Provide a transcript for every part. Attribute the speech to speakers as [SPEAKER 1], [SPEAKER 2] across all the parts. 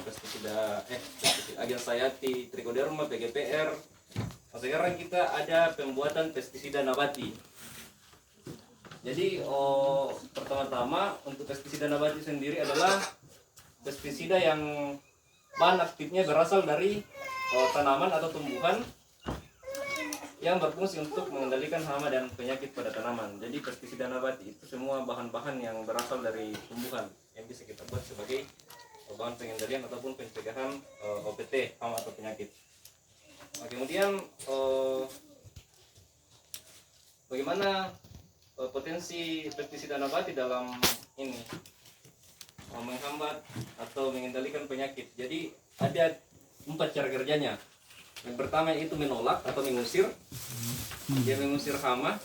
[SPEAKER 1] pestisida Agen Sayati, Trichoderma, PGPR. Sekarang kita ada pembuatan pestisida nabati. Jadi pertama-tama untuk pestisida nabati sendiri adalah pestisida yang bahan aktifnya berasal dari tanaman atau tumbuhan yang berfungsi untuk mengendalikan hama dan penyakit pada tanaman. Jadi pestisida nabati itu semua bahan-bahan yang berasal dari tumbuhan yang bisa kita buat sebagai bahan pengendalian ataupun pencegahan OPT, hama atau penyakit. Nah, kemudian bagaimana potensi pestisida nabati dalam ini menghambat atau mengendalikan penyakit. Jadi ada 4 cara kerjanya. Yang pertama itu menolak atau mengusir. Dia mengusir hama.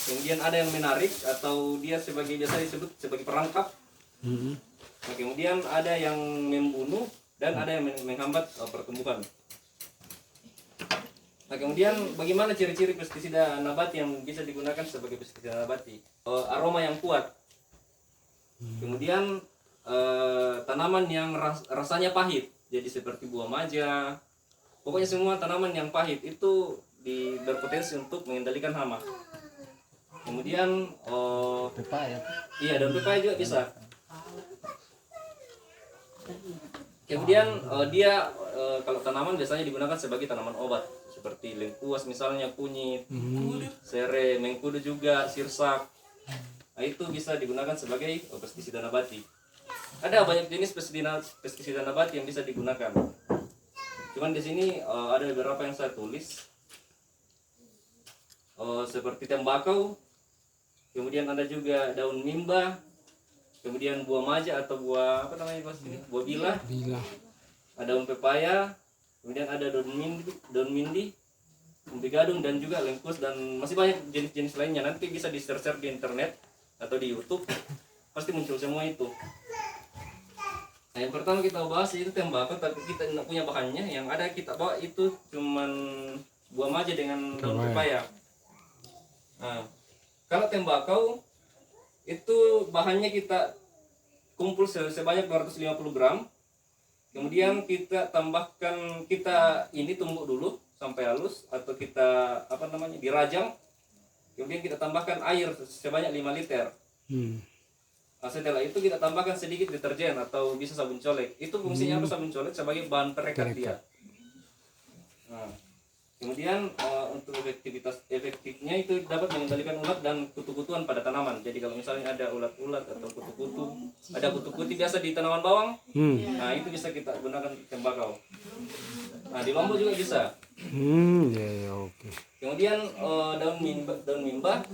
[SPEAKER 1] Kemudian ada yang menarik atau dia sebagai biasa disebut sebagai perangkap. Nah, kemudian ada yang membunuh dan ada yang menghambat pertumbuhan. Nah, kemudian bagaimana ciri-ciri pestisida nabati yang bisa digunakan sebagai pestisida nabati? Aroma yang kuat. Kemudian tanaman yang rasanya pahit. Jadi seperti buah maja. Pokoknya semua tanaman yang pahit itu berpotensi untuk mengendalikan hama. Kemudian
[SPEAKER 2] Pepaya.
[SPEAKER 1] iya, daun pepaya juga bisa. Kemudian dia kalau tanaman biasanya digunakan sebagai tanaman obat seperti lengkuas misalnya, kunyit, serai, mengkudu juga, sirsak. Nah, itu bisa digunakan sebagai pestisida nabati. Ada banyak jenis pestisida nabati yang bisa digunakan. Cuman di sini ada beberapa yang saya tulis, seperti tembakau, kemudian ada juga daun mimba, kemudian buah maja atau buah apa namanya pas ini, buah bilah, ada daun pepaya, kemudian ada daun mindi, umbi gadung dan juga lengkuas dan masih banyak jenis-jenis lainnya. Nanti bisa di search di internet atau di YouTube, pasti muncul semua itu. Nah, yang pertama kita bahas itu tembakau, tapi kita tidak punya bahannya. Yang ada kita bawa itu cuman buah maja dengan daun pepaya. Nah, kalau tembakau itu bahannya kita kumpul sebanyak 250 gram. Kemudian kita tambahkan, kita ini tumbuk dulu sampai halus atau kita dirajang. Kemudian kita tambahkan air sebanyak 5 liter. Nah, setelah itu kita tambahkan sedikit deterjen atau bisa sabun colek. Itu fungsinya apa sabun colek? Sebagai bahan perekat dia. Nah, kemudian untuk efektifnya itu dapat mengendalikan ulat dan kutu-kutuan pada tanaman. Jadi kalau misalnya ada ulat-ulat atau kutu-kutu, ada kutu-kutu biasa di tanaman bawang, nah itu bisa kita gunakan tembakau. Nah, di lombok juga bisa.
[SPEAKER 3] Ya, oke.
[SPEAKER 1] Kemudian daun mimba